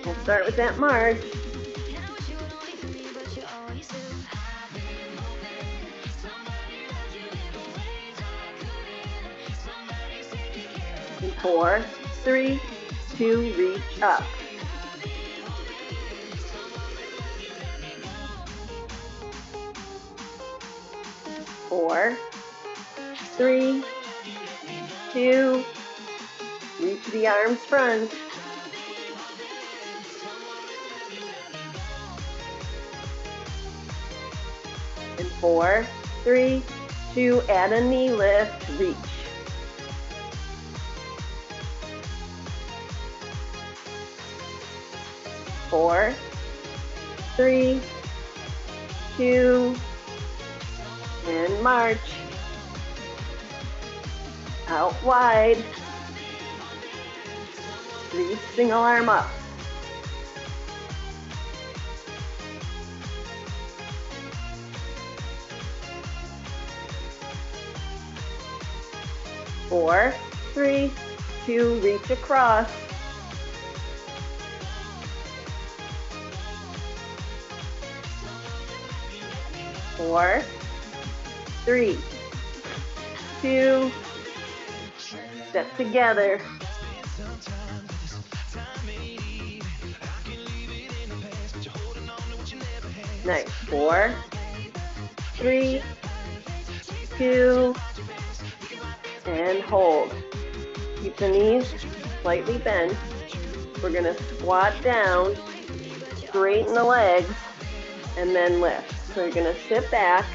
We'll start with that march. In 4, 3, 2, reach up. 4, 3, 2, reach the arms front. In 4, 3, 2, add a knee lift, reach. 4, 3, 2, and march. Out wide. Reach single arm up. Four, 3, 2, reach across. 4, 3, 2, step together. Nice. 4, 3, 2, and hold. Keep the knees slightly bent. We're going to squat down, straighten the legs, and then lift. So you're going to sit back,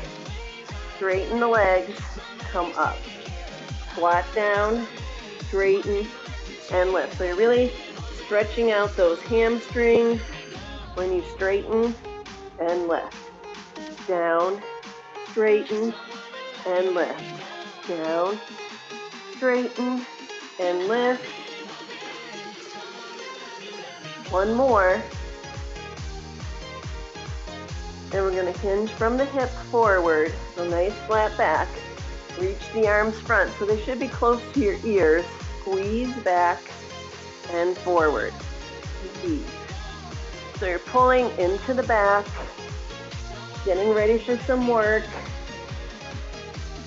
straighten the legs, come up. Squat down, straighten, and lift. So you're really stretching out those hamstrings when you straighten and lift. Down, straighten, and lift. Down, straighten, and lift. One more. And we're going to hinge from the hip forward. So nice flat back. Reach the arms front. So they should be close to your ears. Squeeze back and forward. Squeeze. So you're pulling into the back, getting ready for some work.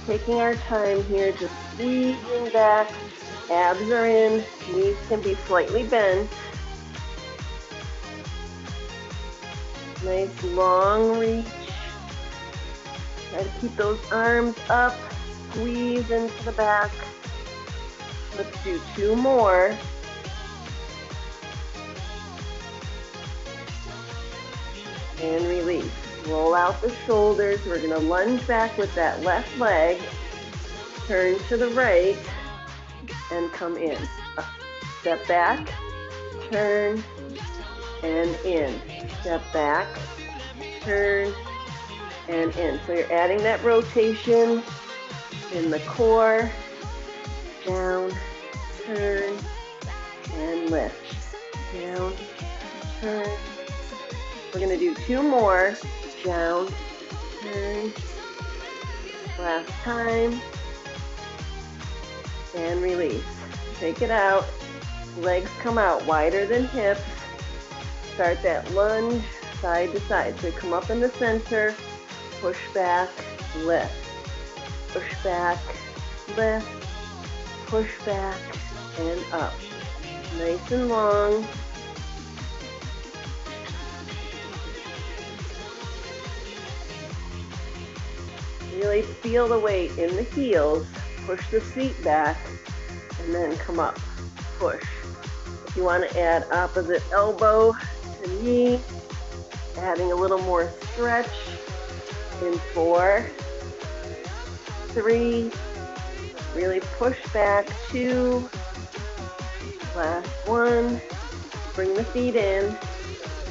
Taking our time here, just squeezing back. Abs are in, knees can be slightly bent. Nice long reach. Try to keep those arms up, squeeze into the back. Let's do 2 more. And release. Roll out the shoulders. We're going to lunge back with that left leg. Turn to the right and come in. Step back, turn, and in. Step back, turn, and in. So you're adding that rotation in the core. Down, turn, and lift. Down, turn. We're going to do 2 more. Down, turn. Last time. And release. Take it out. Legs come out wider than hips. Start that lunge side to side. So come up in the center, push back, lift. Push back, lift, push back, and up. Nice and long. Really feel the weight in the heels. Push the seat back, and then come up. Push. If you want to add opposite elbow to knee, adding a little more stretch in 4, 3, really push back, 2, last 1, bring the feet in,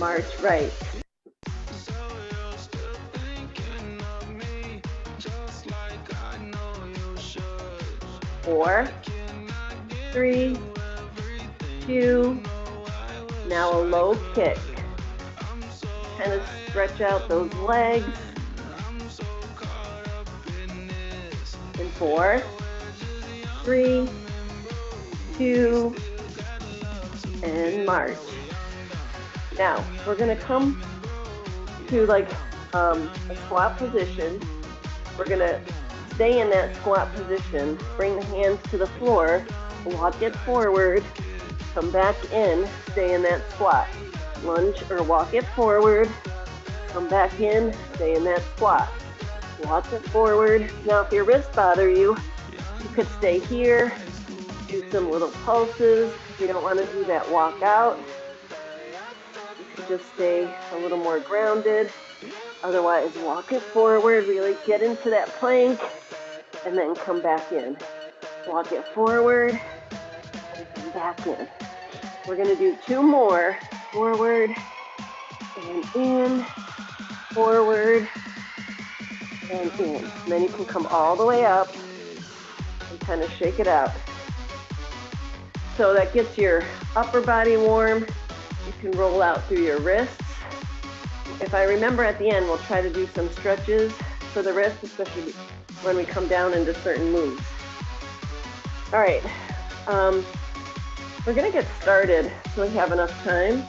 march right. 4, 3, 2, now a low kick. Kind of stretch out those legs. In 4, 3, 2, and march. Now, we're gonna come to like a squat position. We're gonna stay in that squat position, bring the hands to the floor, walk it forward, come back in, stay in that squat. Lunge or walk it forward, come back in, stay in that squat. Walk it forward. Now if your wrists bother you, you could stay here, do some little pulses. If you don't want to do that walk out, you could just stay a little more grounded. Otherwise, walk it forward, really get into that plank, and then come back in. Walk it forward, and come back in. We're gonna do 2 more. Forward, and in, forward, and in. And then you can come all the way up and kind of shake it out. So that gets your upper body warm. You can roll out through your wrists. If I remember at the end, we'll try to do some stretches for the wrists, especially when we come down into certain moves. All right, we're gonna get started so we have enough time.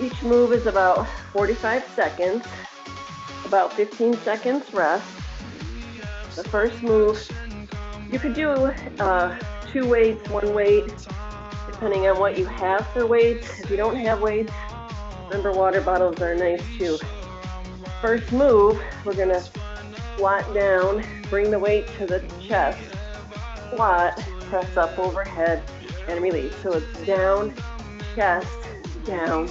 Each move is about 45 seconds, about 15 seconds rest. The first move, you could do 2 weights, 1 weight, depending on what you have for weights. If you don't have weights, remember water bottles are nice too. First move, we're gonna squat down, bring the weight to the chest, squat, press up overhead, and release. So it's down, chest, down,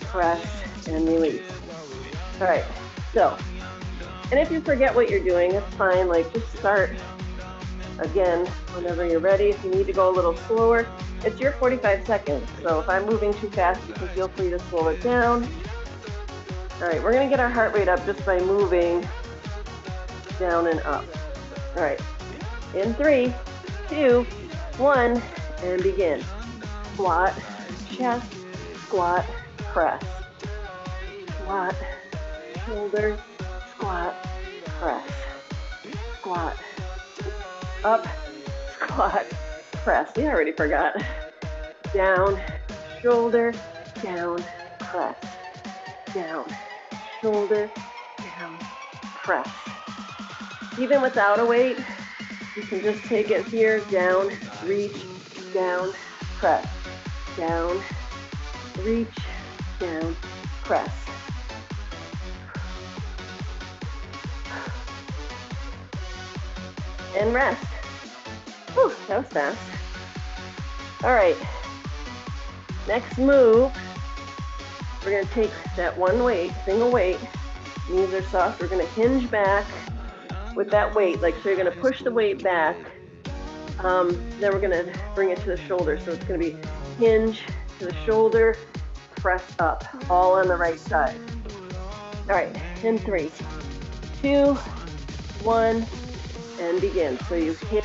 press, and release. All right, so, and if you forget what you're doing, it's fine. Like, just start again whenever you're ready. If you need to go a little slower, it's your 45 seconds. So if I'm moving too fast, you can feel free to slow it down. All right, we're gonna get our heart rate up just by moving down and up. All right, in 3, 2, 1, and begin. Squat, chest, squat, press. Squat, shoulder, squat, press. Squat, up, squat, press. Yeah, I already forgot. Down, shoulder, down, press. Down, shoulder, down, press. Even without a weight, you can just take it here, down, reach, down, press. Down, reach, down, press. And rest. Whew, that was fast. All right, next move, we're gonna take that 1 weight, single weight, knees are soft, we're gonna hinge back with that weight, like so you're gonna push the weight back, then we're gonna bring it to the shoulder, so it's gonna be hinge to the shoulder, press up, all on the right side. All right, in 3, 2, 1, and begin. So you hinge,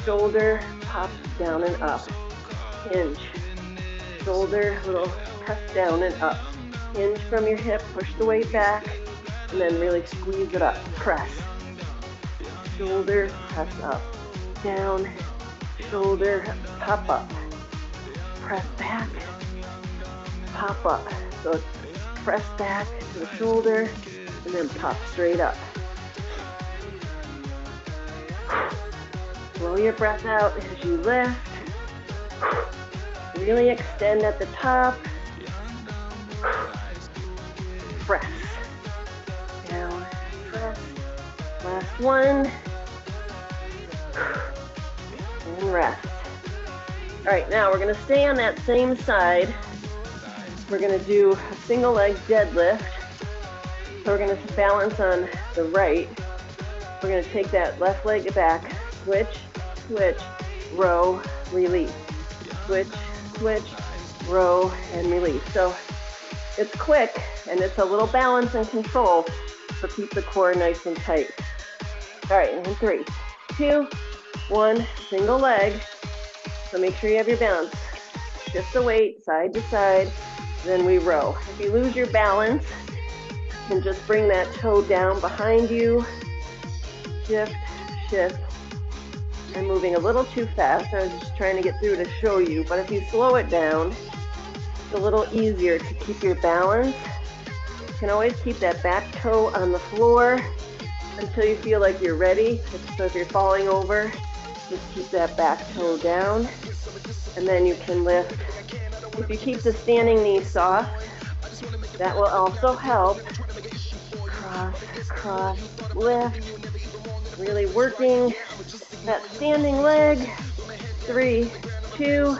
shoulder, pop down and up, hinge, shoulder, little press down and up, hinge from your hip, push the weight back, and then really squeeze it up, press, shoulder, press up, down, shoulder, pop up, press back, pop up. So it's press back to the shoulder, and then pop straight up. Blow your breath out as you lift. Really extend at the top. Press. Down, press. Last one. And rest. All right, now we're gonna stay on that same side. We're gonna do a single leg deadlift. So we're gonna balance on the right. We're gonna take that left leg back, switch, switch, row, release. Switch, switch, row, and release. So it's quick and it's a little balance and control, so keep the core nice and tight. All right, in 3, 2, 1, single leg. So make sure you have your balance. Shift the weight side to side, then we row. If you lose your balance, you can just bring that toe down behind you. Shift, shift, I'm moving a little too fast. I was just trying to get through to show you, but if you slow it down, it's a little easier to keep your balance. You can always keep that back toe on the floor until you feel like you're ready. So if you're falling over, just keep that back toe down, and then you can lift. If you keep the standing knee soft, that will also help. Cross, cross, lift. Really working that standing leg. 3, 2,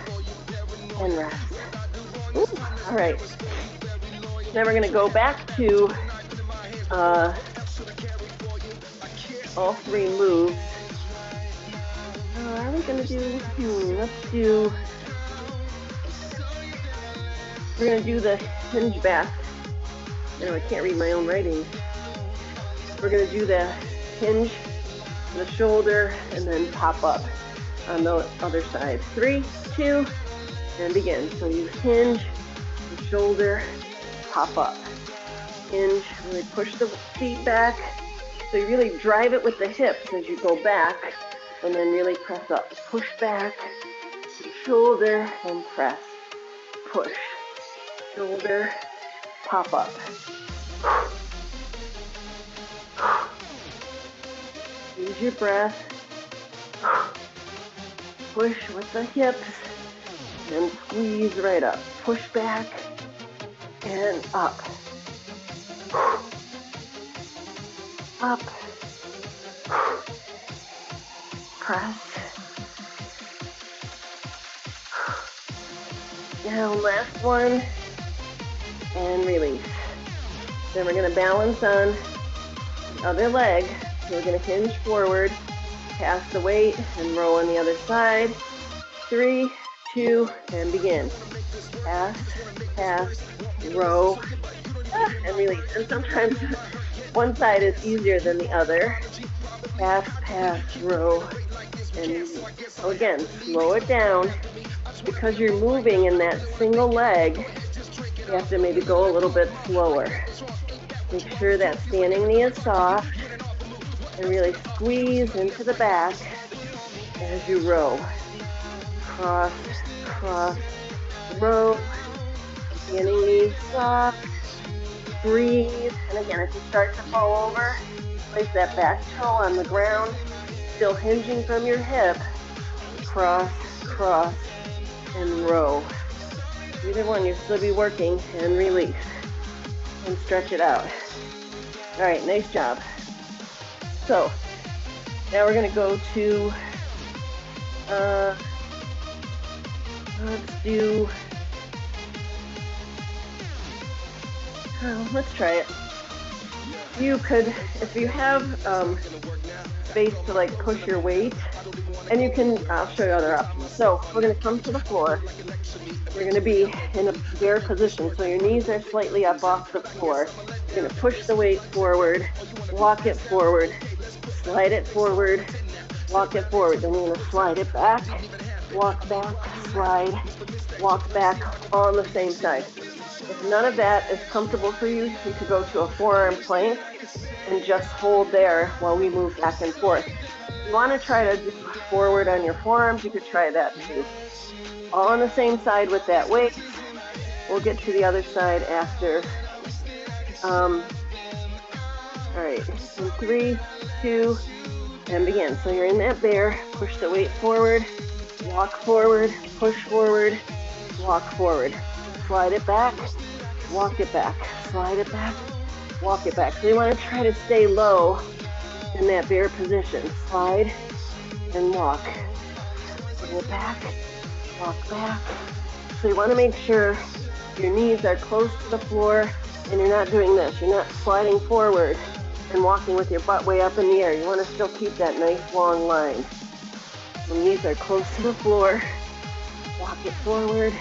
and rest. Ooh, all right. Now we're going to go back to all 3 moves. Are we going to do, we're going to do the hinge back. I can't read my own writing. We're going to do the hinge, the shoulder, and then pop up on the other side. 3, 2, and begin. So you hinge, the shoulder, pop up. Hinge, really push the feet back. So you really drive it with the hips as you go back, and then really press up. Push back, shoulder, and press. Push, shoulder, pop up. Use your breath. Push with the hips and squeeze right up. Push back and up. Up. Press. Down, last one. And release. Then we're going to balance on the other leg. So we're going to hinge forward, pass the weight, and row on the other side. 3, 2, and begin. Pass, pass, row, and release. And sometimes one side is easier than the other. Pass, pass, row, and release. So again, slow it down. Because you're moving in that single leg, you have to maybe go a little bit slower. Make sure that standing knee is soft. And really squeeze into the back as you row. Cross, cross, row. Standing knee soft. Breathe. And again, if you start to fall over, place that back toe on the ground, still hinging from your hip. Cross, cross, and row. Either one, you'll still be working, and release. And stretch it out. All right, nice job. So, now we're going to go to, let's try it. You could, if you have space to like push your weight, and you can, I'll show you other options. So, we're going to come to the floor. You're going to be in a bear position, so your knees are slightly up off the floor. You're going to push the weight forward, walk it forward, slide it forward, walk it forward. Then you're going to slide it back, walk back, slide, walk back, all on the same side. If none of that is comfortable for you, you could go to a forearm plank and just hold there while we move back and forth. If you want to try to do forward on your forearms, you could try that too. All on the same side with that weight. We'll get to the other side after. All right, in 3, 2, and begin. So you're in that bear, push the weight forward, walk forward, push forward, walk forward. Slide it back, walk it back, slide it back, walk it back. So you want to try to stay low in that bear position. Slide and walk. Bring it back, walk back. So you want to make sure your knees are close to the floor and you're not doing this. You're not sliding forward and walking with your butt way up in the air. You want to still keep that nice long line. The knees are close to the floor. Walk it forward.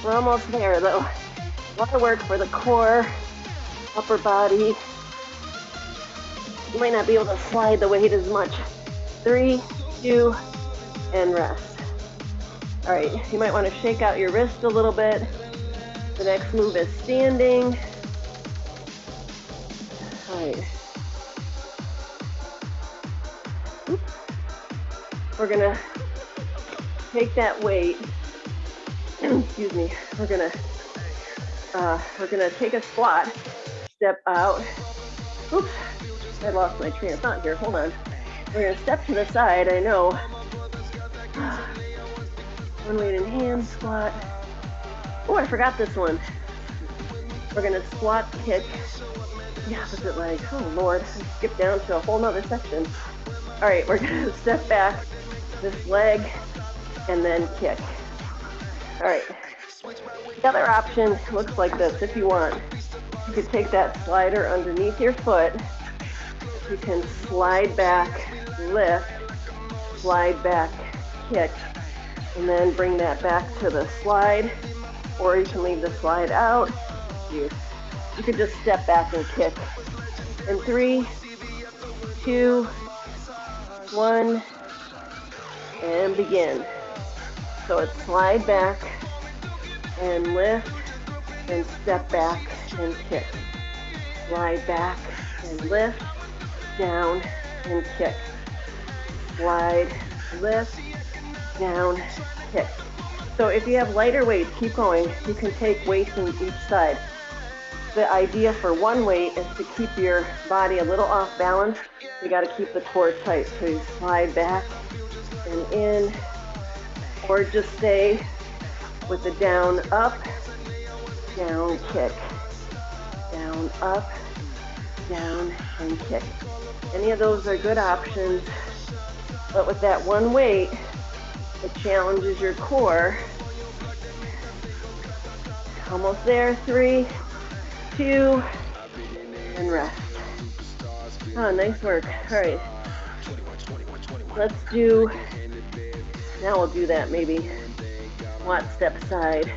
We're almost there though. A lot of work for the core, upper body. You might not be able to slide the weight as much. 3, 2, and rest. All right, you might want to shake out your wrist a little bit. The next move is standing. All right. we're gonna take that weight, excuse me, we're gonna take a squat, step out. Oops, I lost my train of thought here, hold on. We're gonna step to the side, I know. One weight in hand, squat. Oh, I forgot this one. We're gonna squat, kick, the opposite leg. Oh Lord, I skipped down to a whole nother section. All right, we're gonna step back, this leg, and then kick. All right, the other option looks like this. If you want, you could take that slider underneath your foot. You can slide back, lift, slide back, kick, and then bring that back to the slide, or you can leave the slide out. You could just step back and kick. In 3, 2, 1, and begin. So it's slide back and lift and step back and kick. Slide back and lift, down and kick. Slide, lift, down, kick. So if you have lighter weights, keep going. You can take weights on each side. The idea for one weight is to keep your body a little off balance. You got to keep the core tight. So you slide back and in, or just stay with the down, up, down, kick, down, up, down, and kick. Any of those are good options, but with that one weight, it challenges your core. Almost there, 3, 2, and rest. Oh, nice work. All right, let's do, now we'll do that maybe squat, step, side.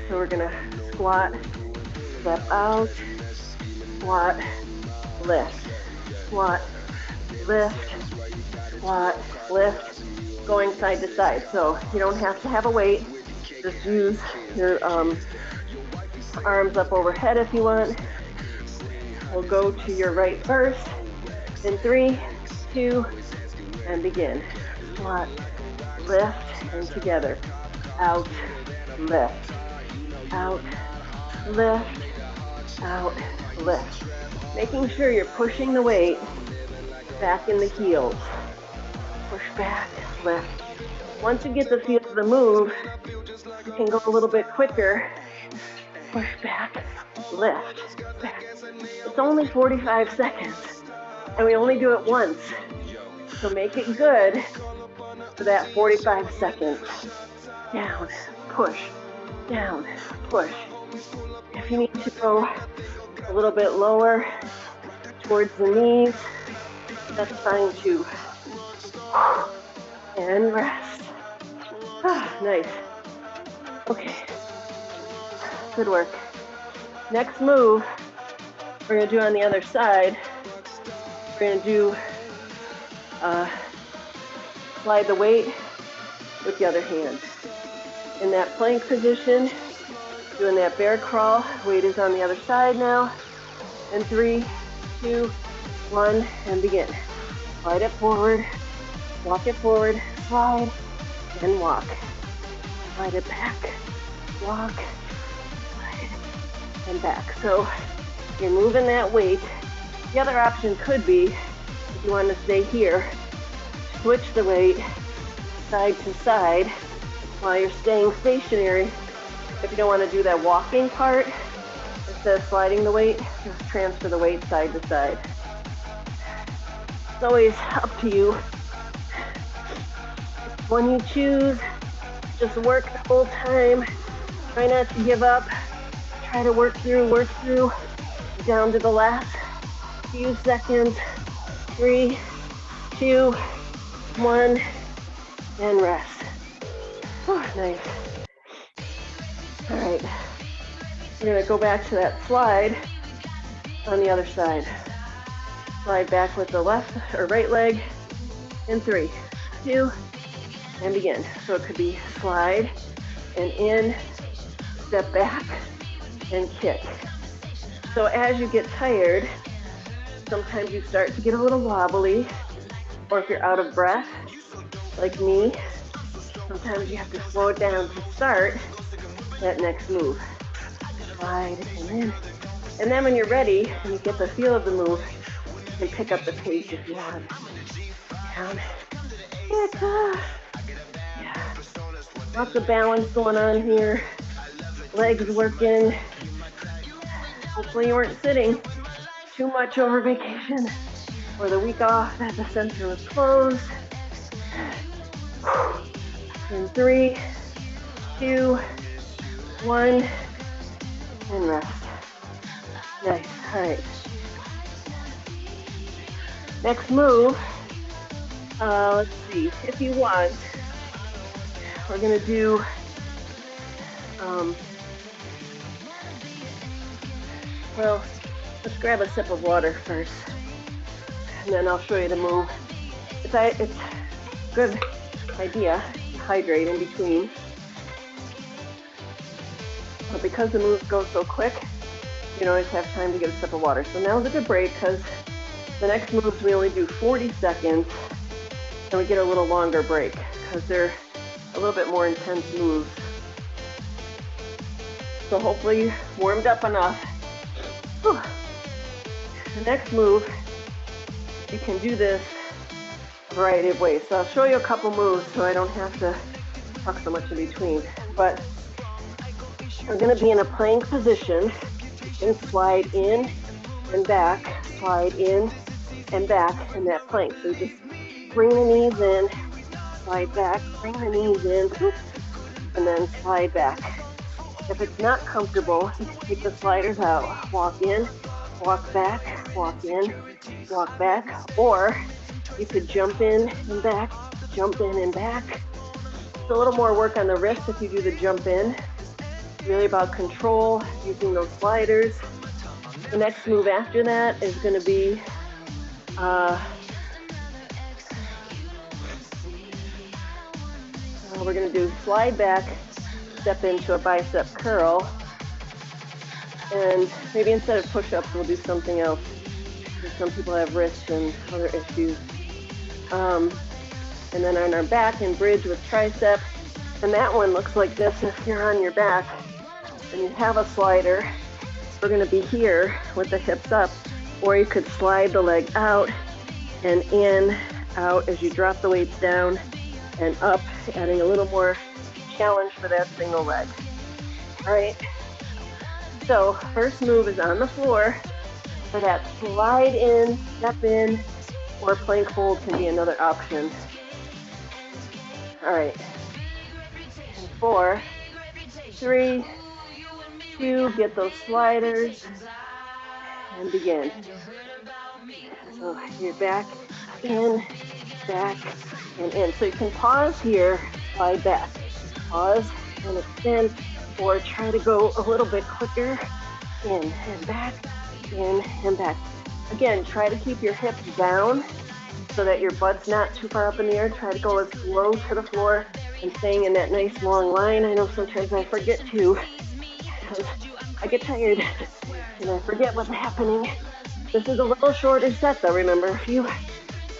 So we're gonna squat, step out, squat, lift, squat, lift, squat, lift, going side to side. So you don't have to have a weight, just use your arms up overhead if you want. We'll go to your right first. In 3, 2, and begin. Squat, lift, and together. Out, lift, out, lift, out, lift. Making sure you're pushing the weight back in the heels. Push back, lift. Once you get the feel of the move, you can go a little bit quicker. Push back, lift, back. It's only 45 seconds, and we only do it once. So make it good for that 45 seconds. Down, push, down, push. If you need to go a little bit lower towards the knees, that's fine too. And rest. Nice. Okay. Good work. Next move, we're going to do on the other side. We're going to do slide the weight with the other hand. In that plank position, doing that bear crawl, weight is on the other side now. In 3, 2, 1, and begin. Slide it forward, walk it forward, slide, and walk. Slide it back, walk, slide, and back. So you're moving that weight. The other option could be, if you want to stay here, switch the weight side to side while you're staying stationary. If you don't want to do that walking part, instead of sliding the weight, just transfer the weight side to side. It's always up to you. When you choose, just work the whole time. Try not to give up. Try to work through, down to the last few seconds. 3, 2, 1, and rest. Oh, nice. All right, we're gonna go back to that slide on the other side. Slide back with the left or right leg in 3, 2, and begin. So it could be slide and in, step back, and kick. So as you get tired, sometimes you start to get a little wobbly. Or if you're out of breath, like me, sometimes you have to slow it down to start that next move. Slide and in. And then when you're ready and you get the feel of the move, you can pick up the pace if you want. Down, back up. Yeah. Lots of balance going on here. Legs working. Hopefully you weren't sitting too much over vacation or the week off that the center was closed. In 3, 2, 1, and rest. Nice. All right. Next move, let's see, if you want, we're going to do well, let's grab a sip of water first, and then I'll show you the move. It's a good idea to hydrate in between. But because the moves go so quick, you don't always have time to get a sip of water. So now's a good break because the next moves we only do 40 seconds, and we get a little longer break because they're a little bit more intense moves. So hopefully warmed up enough. Whew. The next move, you can do this a variety of ways. So I'll show you a couple moves so I don't have to talk so much in between. But we're going to be in a plank position and slide in and back, slide in and back in that plank. So just bring the knees in, slide back, bring the knees in, and then slide back. If it's not comfortable, you can take the sliders out. Walk in, walk back, walk in, walk back. Or you could jump in and back, jump in and back. It's a little more work on the wrist if you do the jump in. It's really about control, using those sliders. The next move after that is going to be we're going to do slide back, step into a bicep curl, and maybe instead of push-ups, we'll do something else. Some people have wrist and other issues. And then on our back and bridge with tricep, and that one looks like this if you're on your back and you have a slider. We're going to be here with the hips up, or you could slide the leg out and in, out as you drop the weights down and up, adding a little more challenge for that single leg. All right, so first move is on the floor. For that slide in, step in, or plank hold can be another option. All right, and 4, 3, 2, get those sliders and begin. So you're back, in, and in. So you can pause here, slide back, pause and extend, or try to go a little bit quicker, in and back, in and back. Again, try to keep your hips down so that your butt's not too far up in the air. Try to go as low to the floor and staying in that nice long line. I know sometimes I forget to, because I get tired and I forget what's happening. This is a little shorter set though, remember, a few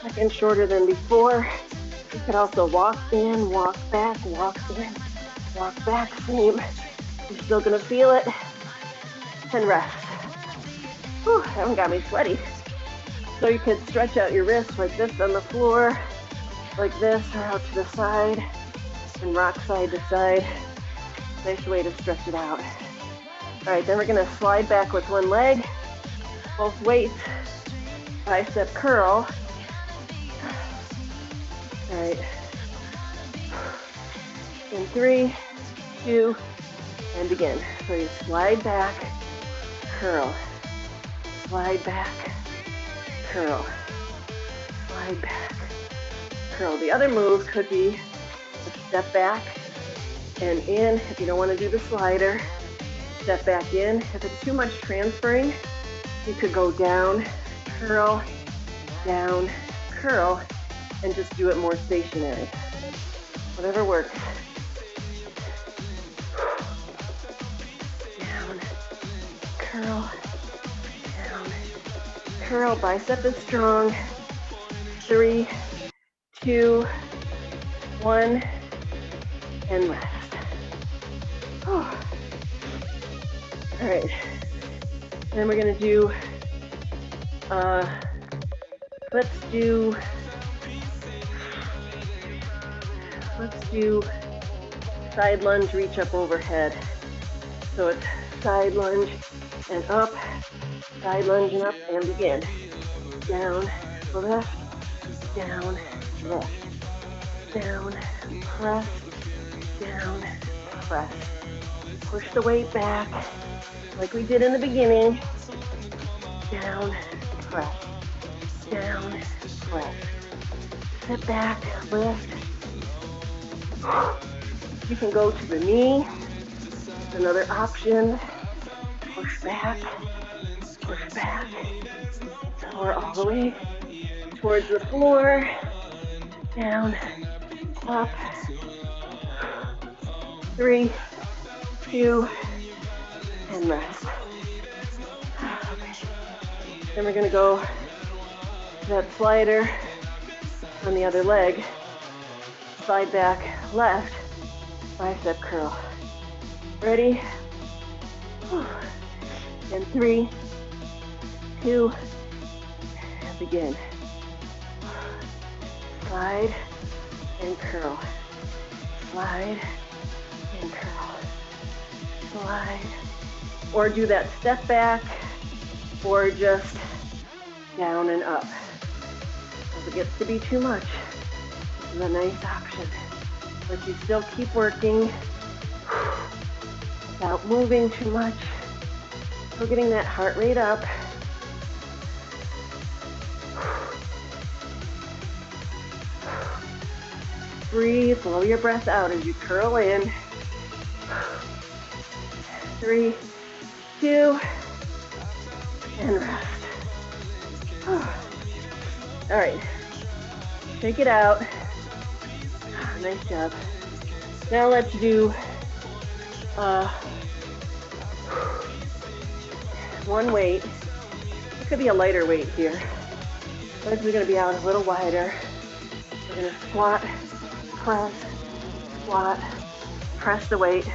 seconds shorter than before. You could also walk in, walk back, walk in, walk back, same. You're still gonna feel it, and rest. Whew, that one got me sweaty. So you could stretch out your wrists like this on the floor, like this, or out to the side, and rock side to side. Nice way to stretch it out. All right, then we're gonna slide back with one leg, both weights, bicep curl. All right, in 3, 2, and begin. So you slide back, curl, slide back, curl, slide back, curl. The other move could be a step back and in. If you don't want to do the slider, step back in. If it's too much transferring, you could go down, curl, and just do it more stationary. Whatever works. Down, curl, down, curl. Bicep is strong. 3, 2, 1, and rest. Oh. All right. Then we're gonna do, let's do side lunge, reach up overhead. So it's side lunge and up, side lunge and up, and begin. Down, left, down, left, down, press, down, press. Push the weight back, like we did in the beginning. Down, press, down, press. Sit back, lift. You can go to the knee. It's another option. Push back, or all the way towards the floor. Down, up. 3, 2, and rest. Okay. Then we're gonna go to that slider on the other leg. Slide back, left, bicep curl. Ready? And 3, 2, and begin. Slide and curl. Slide and curl. Slide. Or do that step back, or just down and up. If it gets to be too much, this is a nice option. But you still keep working without moving too much. Still getting that heart rate up. Breathe, blow your breath out as you curl in. 3, 2, and rest. All right, shake it out. Nice job. Now let's do one weight. It could be a lighter weight here. Legs are going to be out a little wider. We're going to squat, press the weight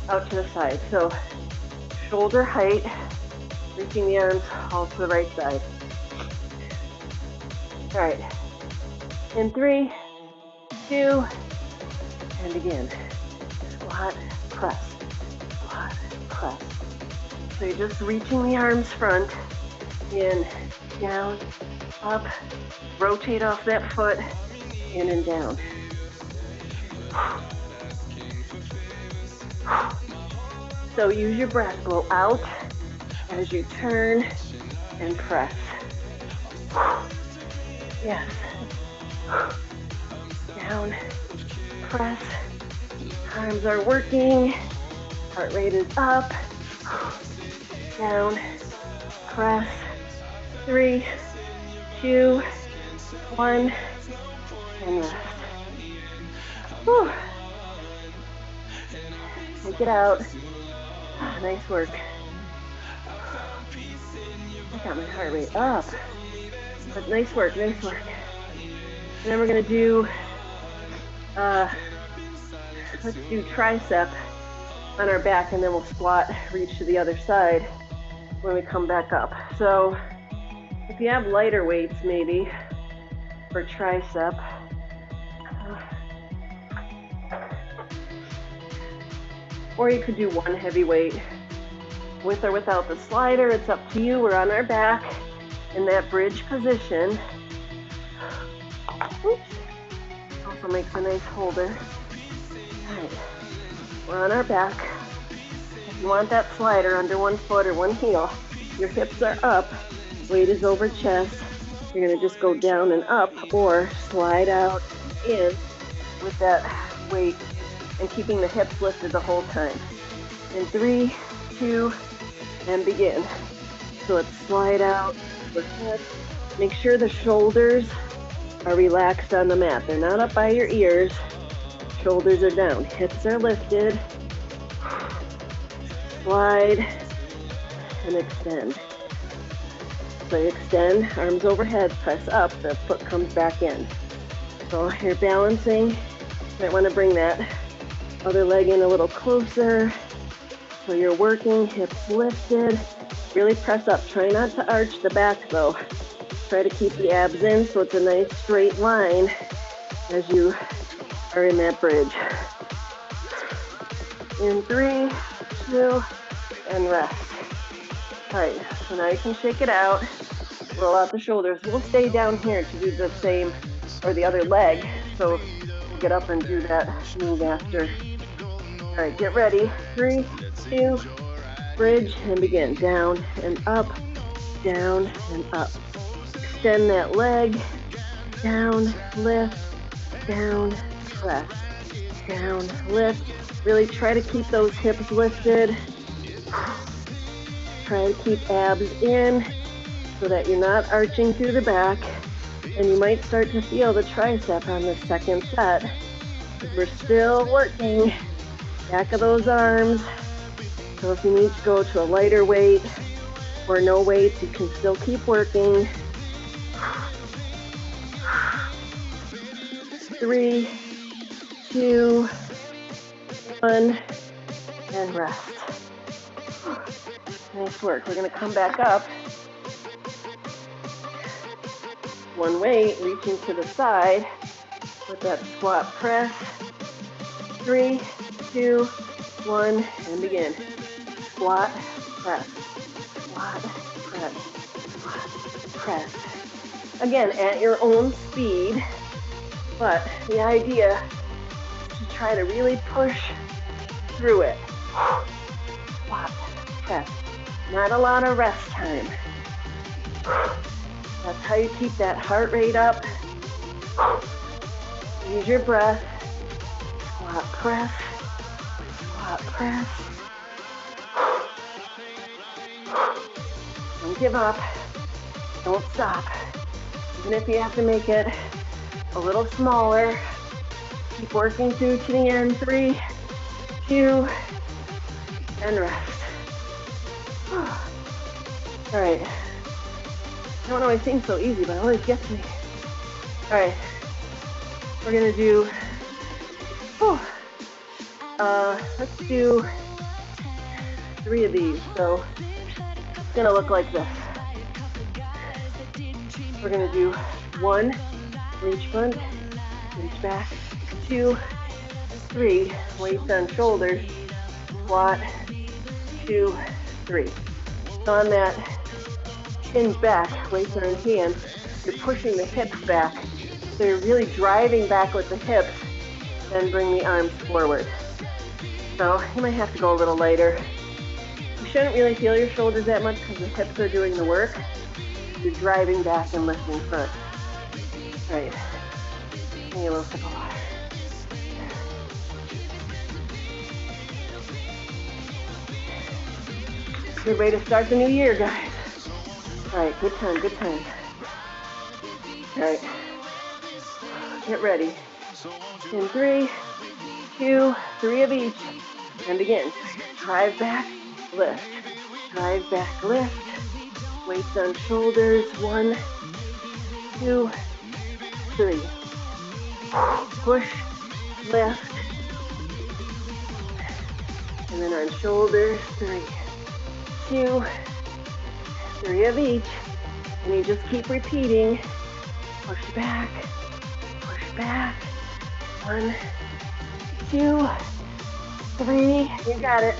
out to the side. So shoulder height, reaching the arms all to the right side. All right, in 3, 2, and again. Squat, press, squat, press. So you're just reaching the arms front, in, down, up, rotate off that foot, in and down. So use your breath, blow out as you turn and press. Yes. Down, press, arms are working, heart rate is up, down, press, 3, 2, 1, and rest. Whew. Take it out. Nice work. I got my heart rate up. But nice work, nice work. And then we're gonna do, let's do tricep on our back, and then we'll squat, reach to the other side when we come back up. So if you have lighter weights maybe for tricep, or you could do one heavy weight with or without the slider. It's up to you. We're on our back in that bridge position. Oops. Also makes a nice holder. All right. We're on our back. If you want that slider under one foot or one heel, your hips are up, weight is over chest. You're gonna just go down and up, or slide out in with that weight and keeping the hips lifted the whole time. In 3, 2, and begin. So let's slide out, overhead. Make sure the shoulders are relaxed on the mat. They're not up by your ears. Shoulders are down, hips are lifted. Slide and extend. So you extend, arms overhead, press up, the foot comes back in. So you're balancing. You might want to bring that other leg in a little closer. So you're working, hips lifted. Really press up. Try not to arch the back though. Try to keep the abs in so it's a nice straight line as you are in that bridge. In 3, 2, and rest. All right, so now you can shake it out. Roll out the shoulders. We'll stay down here to do the same, or the other leg. So get up and do that move after. All right, get ready. 3, 2, bridge, and begin. Down and up, down and up. Extend that leg. Down, lift, down, press. Down, lift. Really try to keep those hips lifted. Try to keep abs in so that you're not arching through the back. And you might start to feel the tricep on the second set. We're still working back of those arms. So if you need to go to a lighter weight or no weight, you can still keep working. 3, 2, 1, and rest. Nice work. We're going to come back up. One weight, reaching to the side with that squat press. 3, 2, 1, and begin. Squat, press, squat, press, squat, press. Again, at your own speed, but the idea is to try to really push through it. Squat, press. Not a lot of rest time. That's how you keep that heart rate up. Use your breath. Squat, press. Squat, press. Don't give up. Don't stop. Even if you have to make it a little smaller, keep working through to the end. 3, 2, and rest. All right. I don't always seem so easy, but it always gets me. All right. We're gonna do, let's do 3 of these. So it's gonna look like this. We're gonna do 1, reach front, reach back, 2, 3, weights on shoulders, squat, 2, 3. So on that hinge back, weights are in hand, you're pushing the hips back. So you're really driving back with the hips, then bring the arms forward. So you might have to go a little lighter. You shouldn't really feel your shoulders that much because the hips are doing the work. You're driving back and lifting front. All right, give me a little sip of water. Good way to start the new year, guys. All right, good time, good time. All right, get ready. In 3, 2, 3 of each, and begin. Drive back, lift. Drive back, lift. Weights on shoulders. 1, 2, 3. Push, lift, and then on shoulders. 3, 2, 3 of each, and you just keep repeating. Push back, 1, 2, 3, you got it.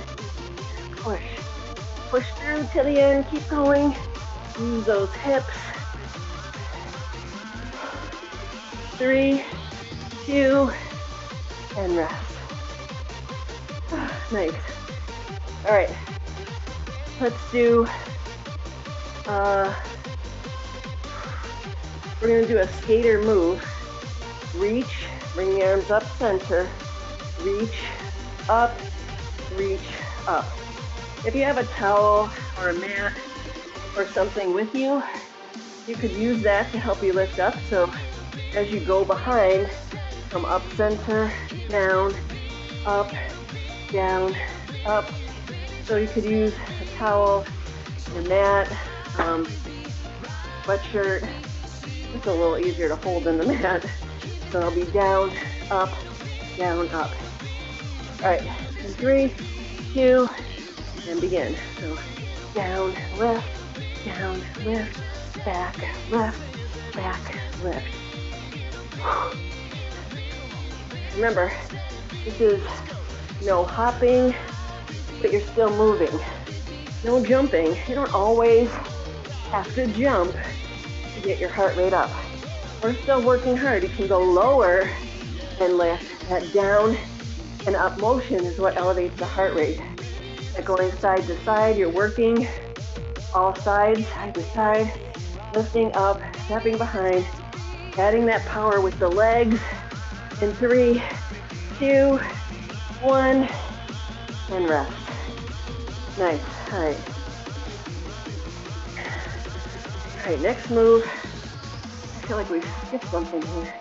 Push through to the end, keep going. Use those hips. 3, 2, and rest. Nice. All right, let's do, we're gonna do a skater move. Reach, bring the arms up center. Reach, up, reach, up. If you have a towel or a mat or something with you, you could use that to help you lift up. So as you go behind, from up center, down, up, down, up. So you could use a towel, your mat, sweatshirt. It's a little easier to hold than the mat. So So I'll be down, up, down, up. All right, and 3, 2, and begin. So down, lift, back, lift, lift. Remember, this is no hopping, but you're still moving. No jumping. You don't always have to jump to get your heart rate up. We're still working hard. You can go lower and lift. That down and up motion is what elevates the heart rate. Like going side to side, you're working all sides, side to side, lifting up, stepping behind, adding that power with the legs. In 3, 2, 1, and rest. Nice. All right. All right, next move. I feel like we've skipped something here.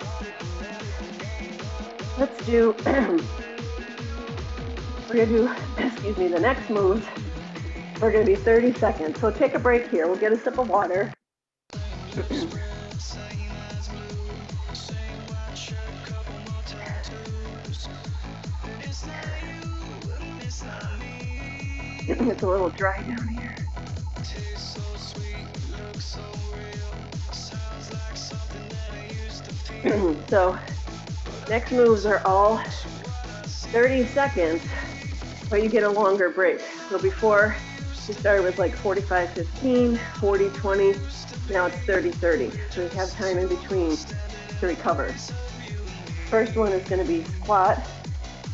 Let's do, we're gonna do, excuse me, the next move. We're gonna be 30 seconds. So take a break here. We'll get a sip of water. It's a little dry down here. So next moves are all 30 seconds, but you get a longer break. So before we started with like 45-15, 40-20, now it's 30-30. So you have time in between to recover. First one is going to be squat,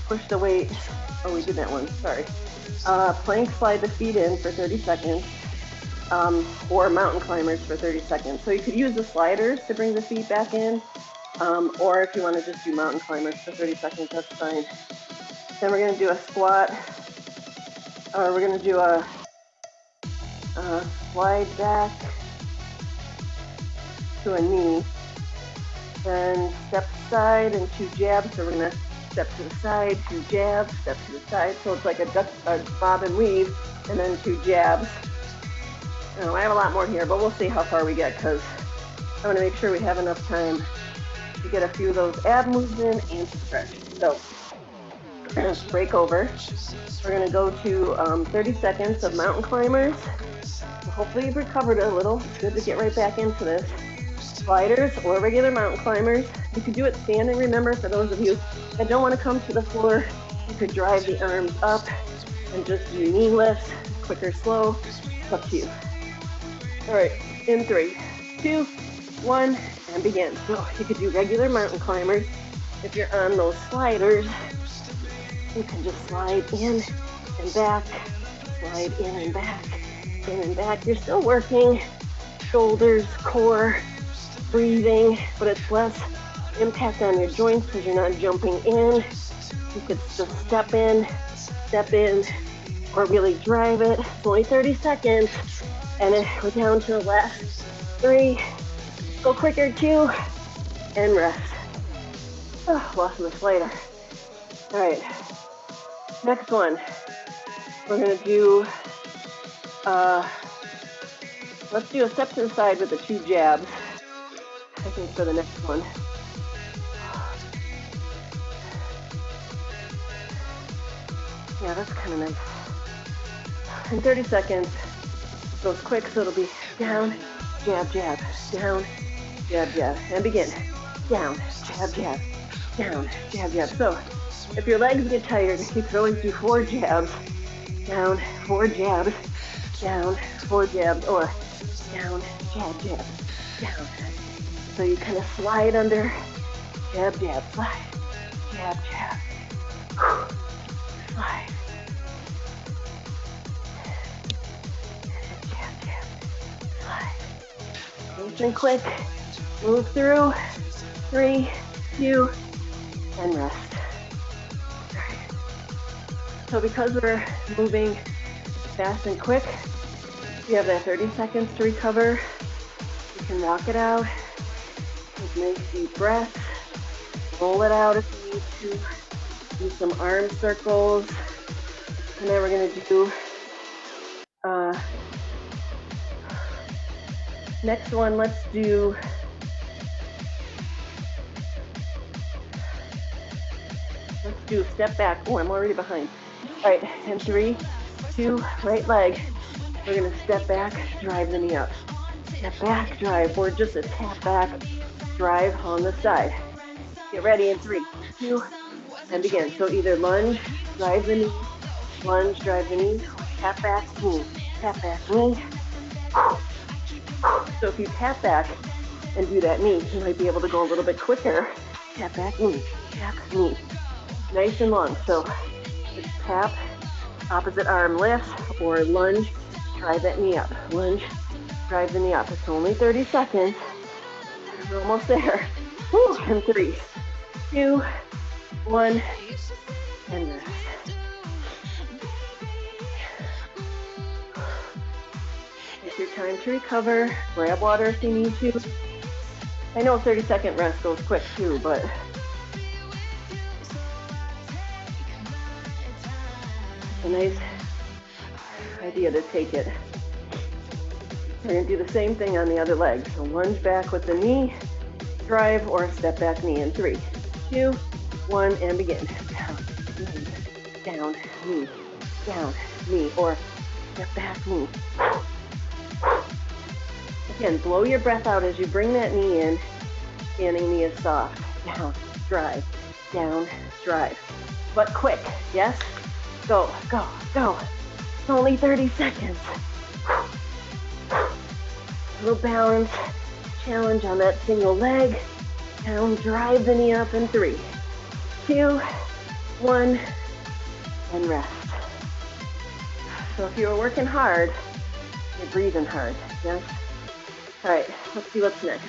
push the weight. Oh, we did that one, sorry. Plank, slide the feet in for 30 seconds, or mountain climbers for 30 seconds. So you could use the sliders to bring the feet back in, or if you want to just do mountain climbers for 30 seconds, that's fine. Then we're going to do a squat, or we're going to do a slide back to a knee, then step side and 2 jabs. So we're going to step to the side, 2 jabs, step to the side. So it's like a bob and weave, and then 2 jabs. I have a lot more here, but we'll see how far we get, because I want to make sure we have enough time to get a few of those ab moves in and to stretch. So break over. We're going to go to 30 seconds of mountain climbers. Hopefully you've recovered a little. It's good to get right back into this. Sliders or regular mountain climbers. You could do it standing. Remember, for those of you that don't want to come to the floor, you could drive the arms up and just do knee lifts, quick or slow. It's up to you. All right, in 3, 2, 1, and begin. So you could do regular mountain climbers. If you're on those sliders, you can just slide in and back, slide in and back, in and back. You're still working shoulders, core, breathing, but it's less impact on your joints because you're not jumping in. You could just step in, or really drive it. It's only 30 seconds, and then we're down to the last 3. Go quicker, 2, and rest. Oh, lost my slider. All right, next one. We're gonna do, let's do a step to the side with the 2 jabs, I think, for the next one. Yeah, that's kind of nice. In 30 seconds, goes quick, so it'll be down, jab, jab, down, jab, jab, and begin. Down, jab, jab, down, jab, jab. So if your legs get tired, you could always do 4 jabs, down, 4 jabs, down, 4 jabs, or down, jab, jab, down. So you kind of slide under, jab, jab, slide, jab, jab, slide. Jab, jab, slide. Nice and quick. Move through. 3, 2, and rest. So because we're moving fast and quick, you have that 30 seconds to recover. You can rock it out. Take nice deep breaths. Roll it out if you need to. Do some arm circles. And then we're going to do next one. Let's do 2, step back. Oh, I'm already behind. All right, and 3, 2, right leg. We're gonna step back, drive the knee up. Step back, drive, or just a tap back, drive on the side. Get ready in 3, 2, and begin. So either lunge, drive the knee, lunge, drive the knee, tap back, knee, tap back, knee. So if you tap back and do that knee, you might be able to go a little bit quicker. Tap back, knee, tap, knee. Nice and long. So just tap, opposite arm lift, or lunge, drive that knee up. Lunge, drive the knee up. It's only 30 seconds. We're almost there. Woo. And 3, 2, 1, and rest. Take your time to recover. Grab water if you need to. I know 30-second rest goes quick too, but it's a nice idea to take it. We're going to do the same thing on the other leg. So lunge back with the knee, drive, or step back knee in 3, 2, 1, and begin. Down, knee, down, knee, or step back knee. Again, blow your breath out as you bring that knee in. Standing knee is soft. Down, drive, but quick. Yes? Go, go, go. It's only 30 seconds. A little balance challenge on that single leg. Down, drive the knee up in 3, 2, 1, and rest. So if you're working hard, you're breathing hard, yes? All right, let's see what's next.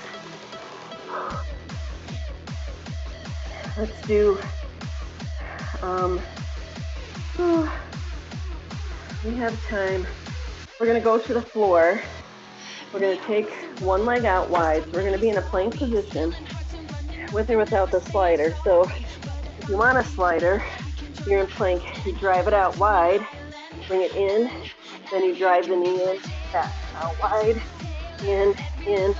Let's do, we have time. We're gonna go to the floor. We're gonna take one leg out wide. So we're gonna be in a plank position with or without the slider. So if you want a slider, you're in plank, you drive it out wide, bring it in, then you drive the knee in, back, out wide, in, and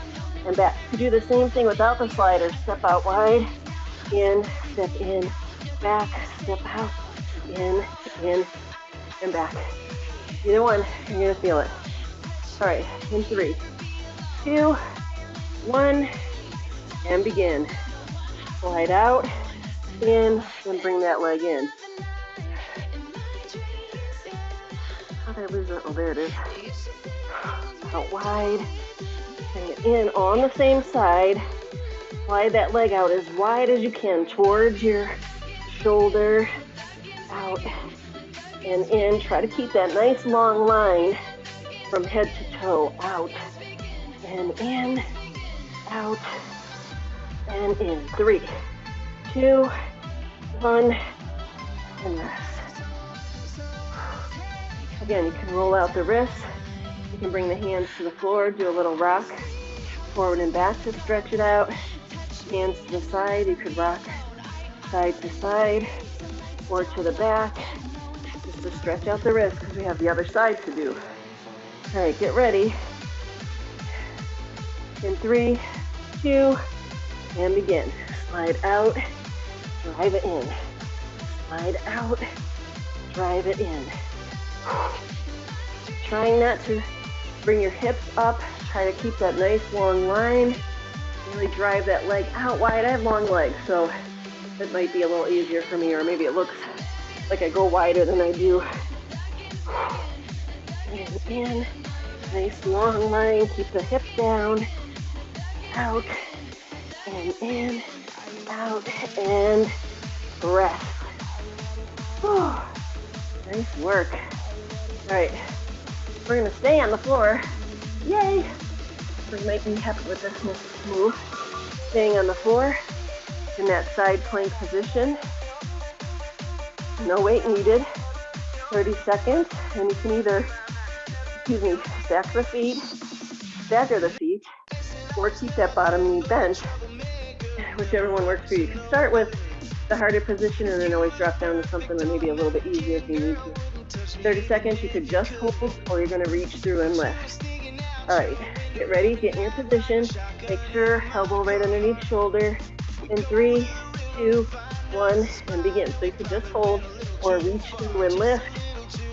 back. You do the same thing without the slider. Step out wide, in, back, step out, in, and back. Either one, you're gonna feel it. All right, in 3, 2, 1, and begin. Slide out, in, then bring that leg in. How did I lose it? Oh, there it is. Out wide, bring it in on the same side. Slide that leg out as wide as you can towards your shoulder, out and in. Try to keep that nice long line from head to toe, out and in, out and in. 3, 2, 1, and rest. Again, you can roll out the wrists. You can bring the hands to the floor, do a little rock, forward and back to stretch it out. Hands to the side, you could rock side to side or to the back, just to stretch out the wrist because we have the other side to do. All right, get ready. In 3, 2, and begin. Slide out, drive it in. Slide out, drive it in. Trying not to bring your hips up. Try to keep that nice long line. Really drive that leg out wide. I have long legs, so it might be a little easier for me, or maybe it looks like I go wider than I do. And in, nice long line. Keep the hip down. Out and in, out and rest. Whew. Nice work. All right, we're gonna stay on the floor. Yay! We might be happy with this move. Staying on the floor in that side plank position. No weight needed. 30 seconds, and you can either, stagger the feet, or keep that bottom knee bent, whichever one works for you. You can start with the harder position and then always drop down to something that may be a little bit easier if you need to. 30 seconds, you could just hold, or you're gonna reach through and lift. All right, get ready, get in your position. Make sure elbow right underneath shoulder. In 3, 2, 1, and begin. So you could just hold or reach through and lift,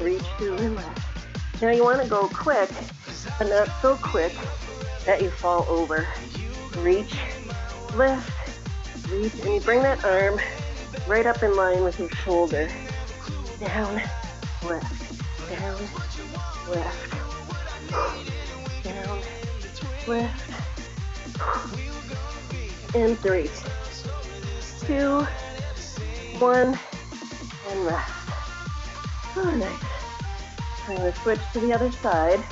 reach through and lift. Now you want to go quick, but not so quick that you fall over. Reach, lift, reach, and you bring that arm right up in line with your shoulder. Down, lift, down, lift, down, lift, and 3, 2, 1, and rest. Oh, nice. I'm going to switch to the other side.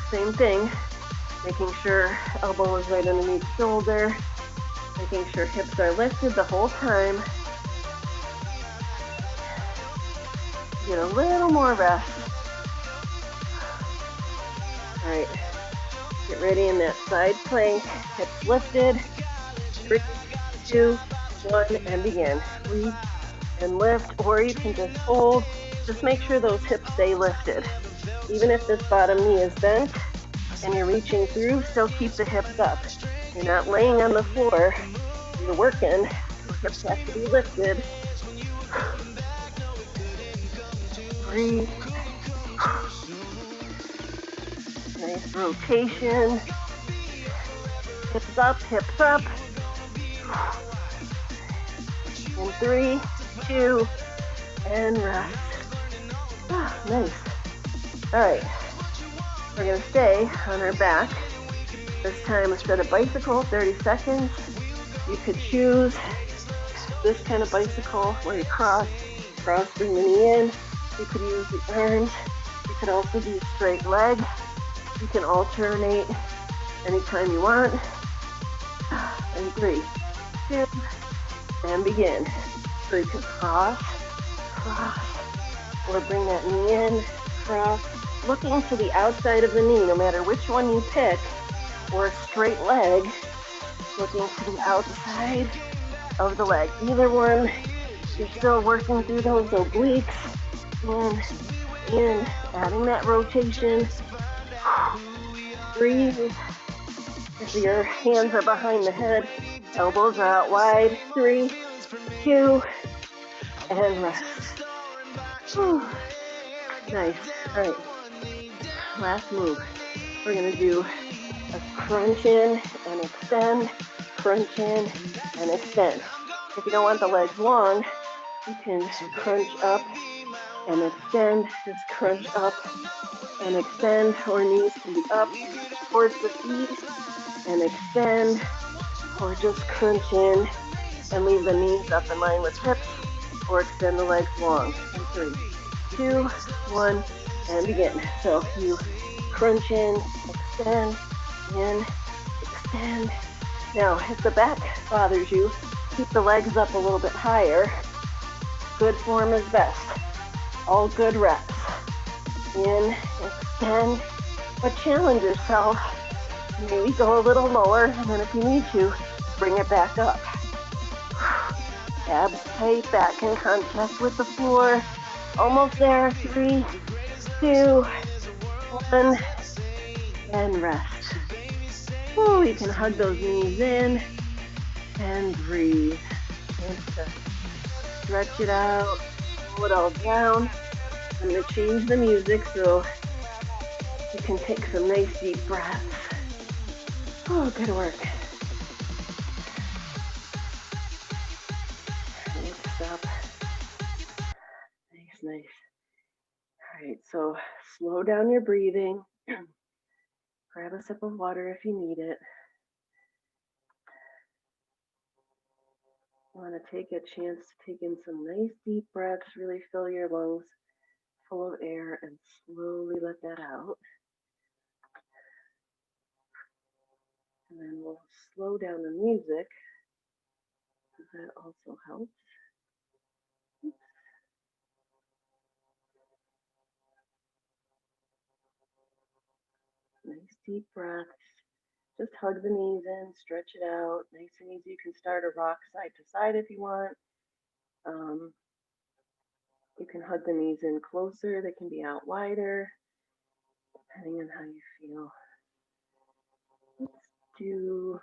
Same thing, making sure elbow is right underneath shoulder, making sure hips are lifted the whole time. Get a little more rest. All right, get ready in that side plank, hips lifted. 3, 2, 1, and begin. Reach and lift, or you can just hold. Just make sure those hips stay lifted. Even if this bottom knee is bent and you're reaching through, still keep the hips up. You're not laying on the floor, you're working. The hips have to be lifted. Breathe. Nice rotation. Hips up, hips up. And 3, 2, and rest. Oh, nice. All right, we're gonna stay on our back. This time instead of bicycle, 30 seconds. You could choose this kind of bicycle where you cross, bring the knee in. You could use the arms. You could also do straight leg. You can alternate anytime you want. And 3, 2, and begin. So you can cross, or bring that knee in, cross, looking to the outside of the knee, no matter which one you pick, or a straight leg, looking to the outside of the leg. Either one, you're still working through those obliques, and adding that rotation. Breathe. If your hands are behind the head, elbows are out wide. 3, 2, and rest. Whew. Nice. All right. Last move. We're going to do a crunch in and extend, crunch in and extend. If you don't want the legs long, you can crunch up and extend. Just crunch up and extend, or knees can be up towards the feet and extend, or just crunch in and leave the knees up in line with hips, or extend the legs long. And 3, 2, 1, and begin. So you crunch in, extend, extend. Now, if the back bothers you, keep the legs up a little bit higher. Good form is best. All good reps. In, extend, but challenge yourself. Maybe go a little lower, and then if you need to, bring it back up. Abs tight, back in contact with the floor. Almost there. 3, 2, 1, and rest. Ooh, you can hug those knees in and breathe. And stretch it out, pull it all down. I'm going to change the music so you can take some nice deep breaths. Oh, good work. Next up. Nice, nice. All right, so slow down your breathing. Grab a sip of water if you need it. You want to take a chance to take in some nice deep breaths, really fill your lungs full of air and slowly let that out. And then we'll slow down the music, because that also helps. Nice deep breaths. Just hug the knees in, stretch it out, nice and easy. You can start a rock side to side if you want. You can hug the knees in closer, they can be out wider, depending on how you feel. Let's do,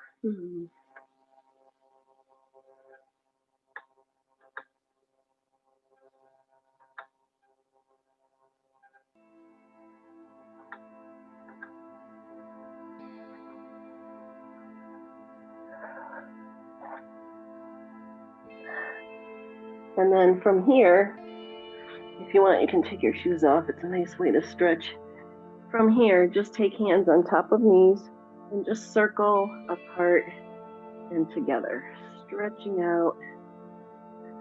And then from here, if you want, you can take your shoes off. It's a nice way to stretch. From here, just take hands on top of knees and just circle apart and together, stretching out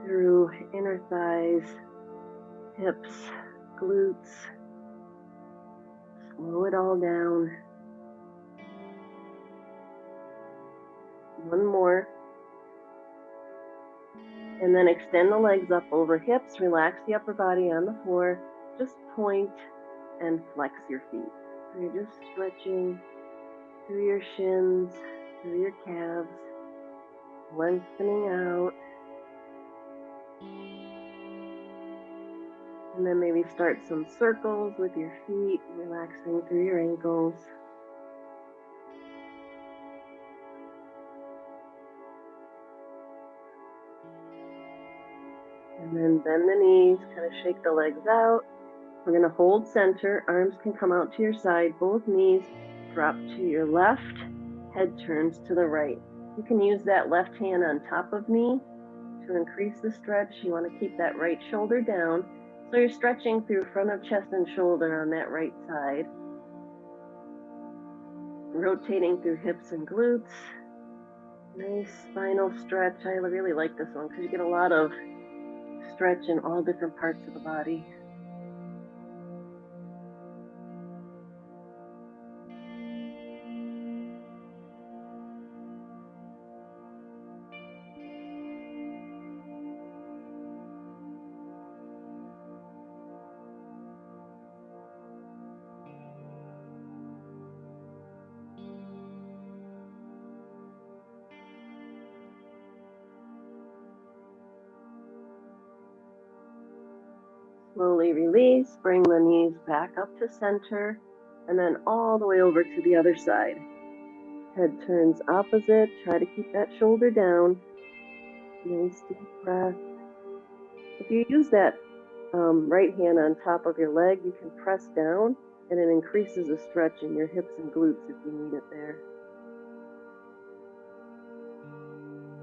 through inner thighs, hips, glutes. Slow it all down. One more. And then extend the legs up over hips, relax the upper body on the floor, just point and flex your feet. So you're just stretching through your shins, through your calves, lengthening out. And then maybe start some circles with your feet, relaxing through your ankles. And then bend the knees, kind of shake the legs out. We're going to hold center. Arms can come out to your side. Both knees drop to your left. Head turns to the right. You can use that left hand on top of knee to increase the stretch. You want to keep that right shoulder down. So you're stretching through front of chest and shoulder on that right side. Rotating through hips and glutes. Nice spinal stretch. I really like this one because you get a lot of stretch in all different parts of the body. Slowly release, bring the knees back up to center, and then all the way over to the other side. Head turns opposite, try to keep that shoulder down. Nice deep breath. If you use that right hand on top of your leg, you can press down, and it increases the stretch in your hips and glutes if you need it there.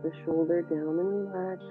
The shoulder down and relax.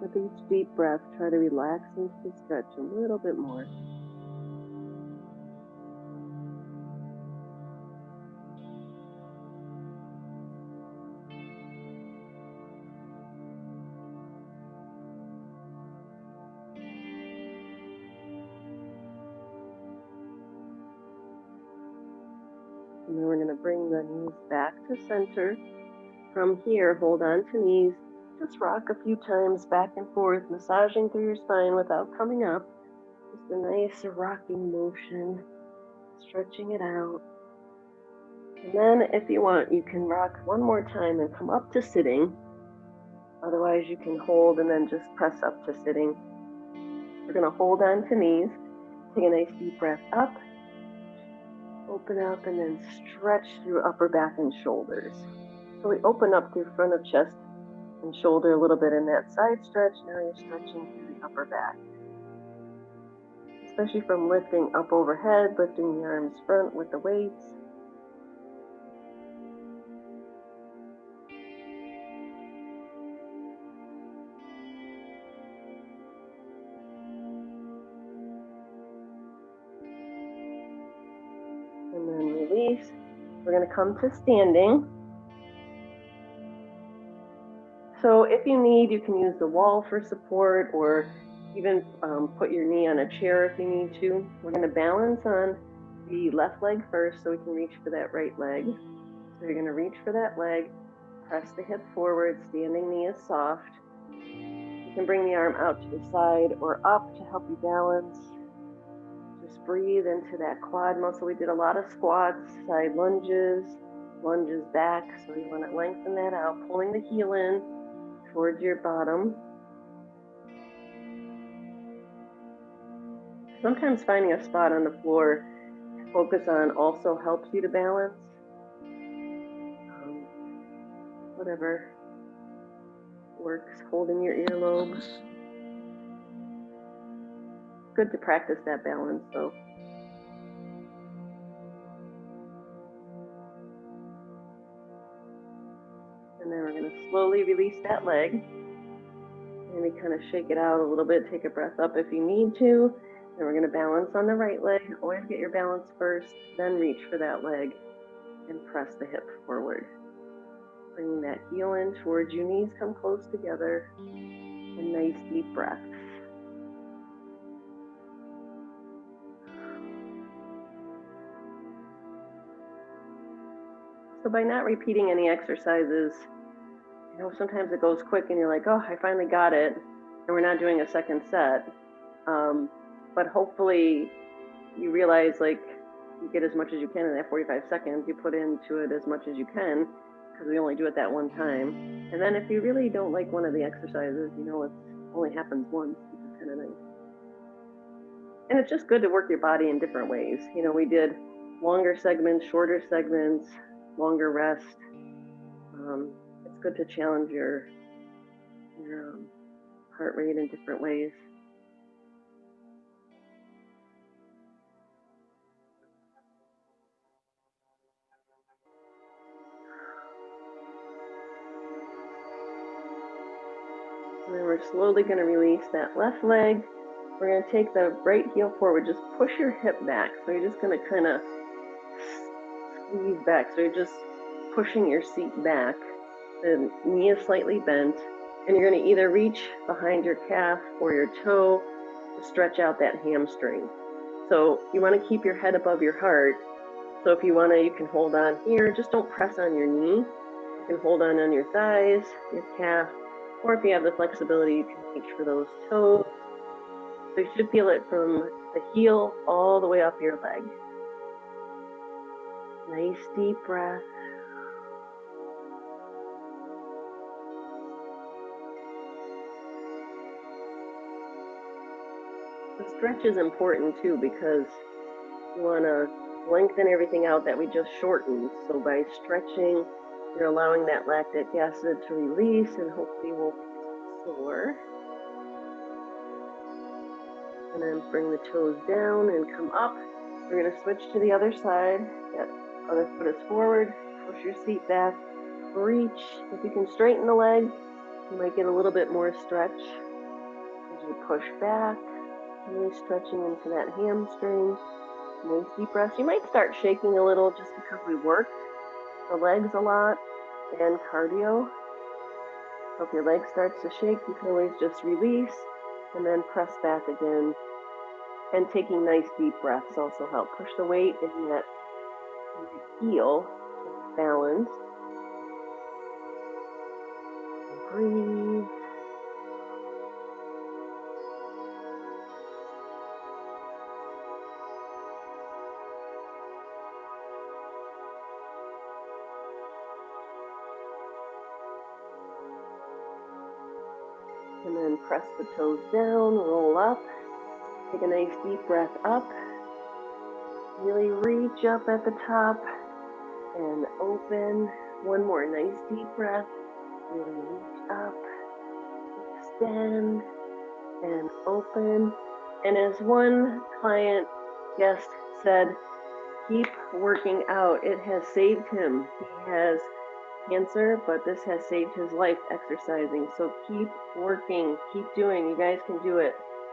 With each deep breath, try to relax into the stretch a little bit more. And then we're going to bring the knees back to center. From here, hold on to knees. Just rock a few times back and forth, massaging through your spine without coming up. Just a nice rocking motion, stretching it out. And then if you want, you can rock one more time and come up to sitting. Otherwise, you can hold and then just press up to sitting. We're going to hold on to knees. Take a nice deep breath up. Open up and then stretch through upper back and shoulders. So we open up through front of chest and shoulder a little bit in that side stretch. Now you're stretching through the upper back. Especially from lifting up overhead, lifting the arms front with the weights. And then release. We're going to come to standing. So if you need, you can use the wall for support or even put your knee on a chair if you need to. We're going to balance on the left leg first so we can reach for that right leg. So you're going to reach for that leg, press the hip forward, standing knee is soft. You can bring the arm out to the side or up to help you balance. Just breathe into that quad muscle. We did a lot of squats, side lunges, lunges back. So you want to lengthen that out, pulling the heel in, towards your bottom. Sometimes finding a spot on the floor to focus on also helps you to balance. Whatever works, holding your earlobe. Good to practice that balance though. And then we're going to slowly release that leg. Maybe kind of shake it out a little bit, take a breath up if you need to. Then we're going to balance on the right leg. Always get your balance first, then reach for that leg and press the hip forward. Bringing that heel in towards you, knees come close together, and nice deep breaths. So by not repeating any exercises, you know, sometimes it goes quick and you're like, oh, I finally got it, and we're not doing a second set. But hopefully you realize like you get as much as you can in that 45 seconds, you put into it as much as you can, because we only do it that one time. And then if you really don't like one of the exercises, you know, it only happens once, which is kind of nice. And it's just good to work your body in different ways. You know, we did longer segments, shorter segments, longer rest. It's good to challenge your heart rate in different ways. And then we're slowly going to release that left leg. We're going to take the right heel forward. Just push your hip back. So you're just going to kind of squeeze back. So you're just pushing your seat back. The knee is slightly bent. And you're going to either reach behind your calf or your toe to stretch out that hamstring. So you want to keep your head above your heart. So if you want to, you can hold on here. Just don't press on your knee. You can hold on your thighs, your calf, or if you have the flexibility, you can reach for those toes. So you should feel it from the heel all the way up your leg. Nice deep breath. The stretch is important too, because you want to lengthen everything out that we just shortened. So by stretching, you're allowing that lactic acid to release and hopefully won't be sore. And then bring the toes down and come up. We're going to switch to the other side. That other foot is forward. Push your seat back. Reach. If you can straighten the leg, you might get a little bit more stretch as you push back. Really stretching into that hamstring. Nice deep breaths. You might start shaking a little just because we worked the legs a lot and cardio. So if your leg starts to shake, you can always just release and then press back again. And taking nice deep breaths also help push the weight in that heel, balance. Breathe. And then press the toes down, roll up. Take a nice deep breath up. Really reach up at the top and open. One more nice deep breath. Really reach up, extend, and open. And as one client guest said, keep working out. It has saved him. He has cancer, but this has saved his life, exercising. So keep working, keep doing. You guys can do it.